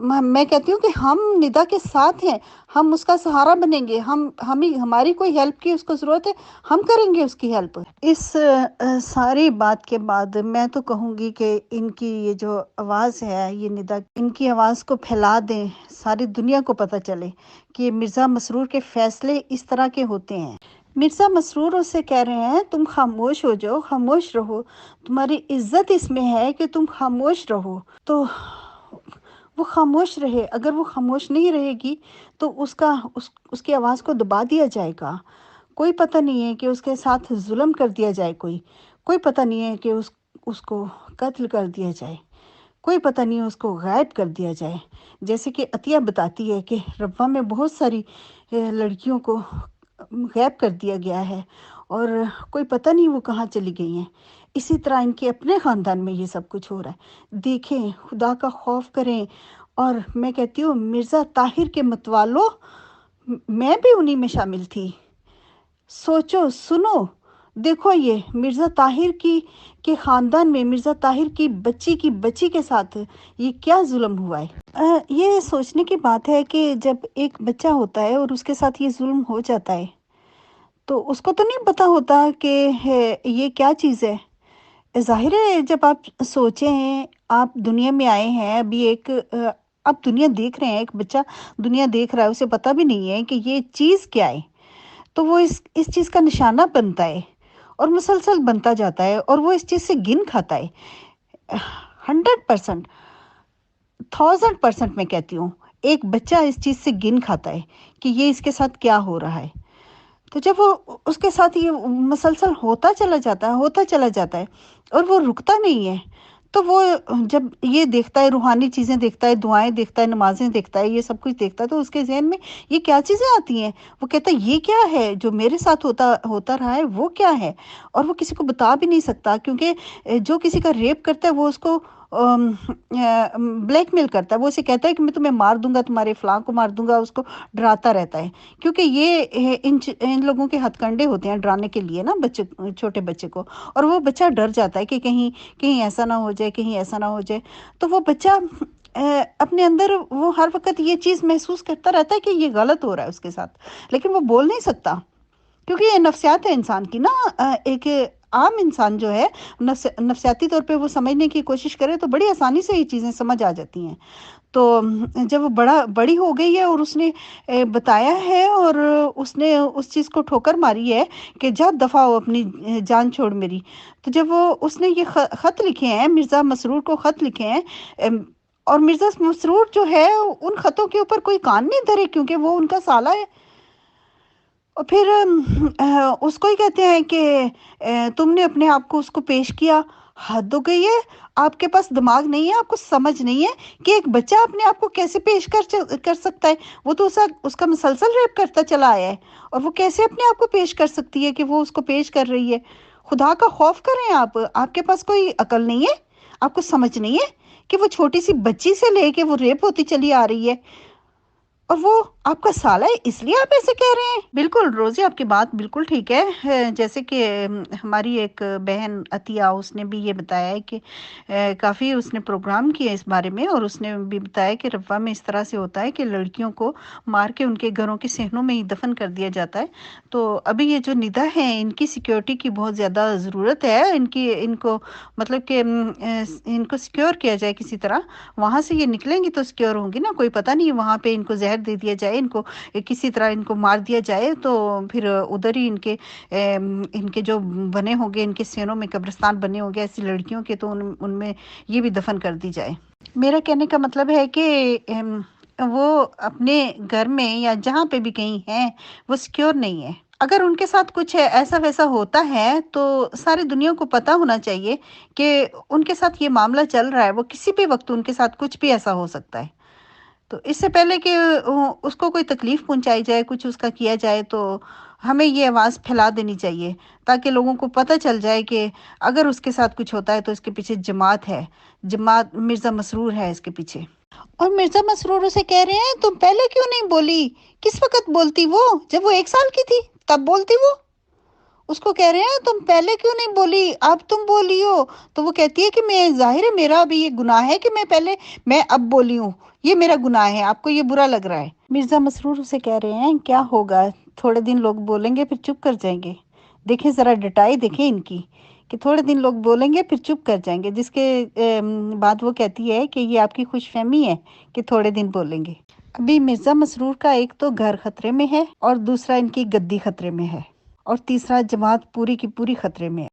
میں کہتی ہوں کہ ہم ندا کے ساتھ ہیں، ہم اس کا سہارا بنیں گے، ہماری کوئی ہیلپ کی اس کو ضرورت ہے، ہم کریں گے اس کی ہیلپ۔ اس ساری بات کے بعد میں تو کہوں گی کہ ان کی یہ جو آواز ہے، یہ ندا، ان کی آواز کو پھیلا دیں، ساری دنیا کو پتہ چلے کہ مرزا مسرور کے فیصلے اس طرح کے ہوتے ہیں۔ مرزا مسرور اس سے کہہ رہے ہیں تم خاموش ہو جاؤ، خاموش رہو، تمہاری عزت اس میں ہے کہ تم خاموش رہو۔ تو وہ خاموش رہے، اگر وہ خاموش نہیں رہے گی تو اس کی آواز کو دبا دیا جائے گا۔ کوئی پتہ نہیں ہے کہ اس کے ساتھ ظلم کر دیا جائے، کوئی پتہ نہیں ہے کہ اس کو قتل کر دیا جائے، کوئی پتہ نہیں ہے اس کو غائب کر دیا جائے۔ جیسے کہ عطیہ بتاتی ہے کہ ربوہ میں بہت ساری لڑکیوں کو غائب کر دیا گیا ہے اور کوئی پتہ نہیں وہ کہاں چلی گئی ہیں۔ اسی طرح ان کے اپنے خاندان میں یہ سب کچھ ہو رہا ہے۔ دیکھیں، خدا کا خوف کریں۔ اور میں کہتی ہوں مرزا طاہر کے متوالوں، میں بھی انہی میں شامل تھی۔ سوچو، سنو، دیکھو یہ مرزا طاہر کے خاندان میں مرزا طاہر کی بچی کے ساتھ یہ کیا ظلم ہوا ہے۔ یہ سوچنے کی بات ہے کہ جب ایک بچہ ہوتا ہے اور اس کے ساتھ یہ ظلم ہو جاتا ہے تو اس کو تو نہیں پتا ہوتا کہ یہ کیا چیز ہے۔ ظاہر ہے جب آپ سوچیں، آپ دنیا میں آئے ہیں، ابھی آپ دنیا دیکھ رہے ہیں، ایک بچہ دنیا دیکھ رہا ہے، اسے پتہ بھی نہیں ہے کہ یہ چیز کیا ہے، تو وہ اس چیز کا نشانہ بنتا ہے اور مسلسل بنتا جاتا ہے اور وہ اس چیز سے گن کھاتا ہے۔ 100%، 1000% میں کہتی ہوں، ایک بچہ اس چیز سے گن کھاتا ہے کہ یہ اس کے ساتھ کیا ہو رہا ہے۔ تو جب وہ اس کے ساتھ یہ مسلسل ہوتا چلا جاتا ہے اور وہ رکتا نہیں ہے، تو وہ جب یہ دیکھتا ہے، روحانی چیزیں دیکھتا ہے، دعائیں دیکھتا ہے، نمازیں دیکھتا ہے، یہ سب کچھ دیکھتا ہے، تو اس کے ذہن میں یہ کیا چیزیں آتی ہیں؟ وہ کہتا ہے یہ کیا ہے جو میرے ساتھ ہوتا رہا ہے، وہ کیا ہے؟ اور وہ کسی کو بتا بھی نہیں سکتا، کیونکہ جو کسی کا ریپ کرتا ہے وہ اس کو بلیک میل کرتا ہے، وہ اسے کہتا ہے کہ میں تمہیں مار دوں گا، تمہارے فلاں کو مار دوں گا، اس کو ڈراتا رہتا ہے، کیونکہ یہ ان لوگوں کے ہتھ کنڈے ہوتے ہیں ڈرانے کے لیے نا چھوٹے بچے کو، اور وہ بچہ ڈر جاتا ہے کہ کہیں ایسا نہ ہو جائے، کہیں ایسا نہ ہو جائے۔ تو وہ بچہ اپنے اندر وہ ہر وقت یہ چیز محسوس کرتا رہتا ہے کہ یہ غلط ہو رہا ہے اس کے ساتھ، لیکن وہ بول نہیں سکتا، کیونکہ یہ نفسیات ہے انسان کی نا۔ ایک عام انسان جو ہے نفسیاتی طور پہ وہ سمجھنے کی کوشش کرے تو بڑی آسانی سے یہ چیزیں سمجھ آ جاتی ہیں۔ تو جب وہ بڑی ہو گئی ہے اور اس نے بتایا ہے اور اس نے اس چیز کو ٹھوکر ماری ہے کہ جا دفع ہو، اپنی جان چھوڑ میری، تو جب اس نے یہ خط لکھے ہیں، مرزا مسرور کو خط لکھے ہیں، اور مرزا مسرور جو ہے ان خطوں کے اوپر کوئی کان نہیں دھرے کیونکہ وہ ان کا سالہ ہے، اور پھر اس کو ہی کہتے ہیں کہ تم نے اپنے آپ کو اس کو پیش کیا، حد ہو گئی ہے، آپ کے پاس دماغ نہیں ہے، آپ کو سمجھ نہیں ہے کہ ایک بچہ اپنے آپ کو کیسے پیش کر سکتا ہے، وہ تو اس کا مسلسل ریپ کرتا چلا آیا ہے، اور وہ کیسے اپنے آپ کو پیش کر سکتی ہے کہ وہ اس کو پیش کر رہی ہے۔ خدا کا خوف کریں آپ کے پاس کوئی عقل نہیں ہے، آپ کو سمجھ نہیں ہے کہ وہ چھوٹی سی بچی سے لے کے وہ ریپ ہوتی چلی آ رہی ہے، اور وہ آپ کا سالہ ہے، اس لیے آپ ایسے کہہ رہے ہیں۔ بالکل روزی، آپ کی بات بالکل ٹھیک ہے۔ جیسے کہ ہماری ایک بہن عطیہ، اس نے بھی یہ بتایا ہے کہ کافی اس نے پروگرام کیے اس بارے میں، اور اس نے بھی بتایا کہ ربوہ میں اس طرح سے ہوتا ہے کہ لڑکیوں کو مار کے ان کے گھروں کے صحنوں میں ہی دفن کر دیا جاتا ہے۔ تو ابھی یہ جو ندا ہے، ان کی سیکیورٹی کی بہت زیادہ ضرورت ہے، ان کو مطلب کہ ان کو سیکیور کیا جائے کسی طرح، وہاں سے یہ نکلیں گی تو سیکیور ہوں گی نا، کوئی پتہ نہیں وہاں پہ ان کو زہر دے دیا جائے، ان کو کسی طرح ان کو مار دیا جائے، تو پھر ادھر ہی ان کے جو بنے ہوں گے، ان کے سینوں میں قبرستان بنے ہوں گے ایسی لڑکیوں کے، تو ان میں یہ بھی دفن کر دی جائے۔ میرا کہنے کا مطلب ہے کہ وہ اپنے گھر میں یا جہاں پہ بھی کہیں ہیں وہ سیکیور نہیں ہے۔ اگر ان کے ساتھ کچھ ایسا ویسا ہوتا ہے تو ساری دنیا کو پتہ ہونا چاہیے کہ ان کے ساتھ یہ معاملہ چل رہا ہے، وہ کسی بھی وقت ان کے ساتھ کچھ بھی ایسا ہو سکتا ہے۔ تو اس سے پہلے کہ اس کو کوئی تکلیف پہنچائی جائے، کچھ اس کا کیا جائے، تو ہمیں یہ آواز پھیلا دینی چاہیے تاکہ لوگوں کو پتہ چل جائے کہ اگر اس کے ساتھ کچھ ہوتا ہے تو اس کے پیچھے جماعت ہے، جماعت مرزا مسرور ہے اس کے پیچھے۔ اور مرزا مسرور اسے کہہ رہے ہیں تم پہلے کیوں نہیں بولی؟ کس وقت بولتی وہ؟ جب وہ 1 سال کی تھی تب بولتی وہ؟ اس کو کہہ رہے ہیں تم پہلے کیوں نہیں بولی، اب تم بولی ہو؟ تو وہ کہتی ہے کہ میں ظاہر ہے میرا بھی یہ گناہ ہے کہ میں اب بولی ہوں، یہ میرا گناہ ہے، آپ کو یہ برا لگ رہا ہے۔ مرزا مسرور اسے کہہ رہے ہیں کیا ہوگا، تھوڑے دن لوگ بولیں گے پھر چپ کر جائیں گے۔ دیکھیں ذرا ڈٹائی دیکھیں ان کی، کہ تھوڑے دن لوگ بولیں گے پھر چپ کر جائیں گے، جس کے بعد وہ کہتی ہے کہ یہ آپ کی خوش فہمی ہے کہ تھوڑے دن بولیں گے۔ ابھی مرزا مسرور کا ایک تو گھر خطرے میں ہے، اور دوسرا ان کی گدی خطرے میں ہے، اور تیسرا جماعت پوری کی پوری خطرے میں ہے۔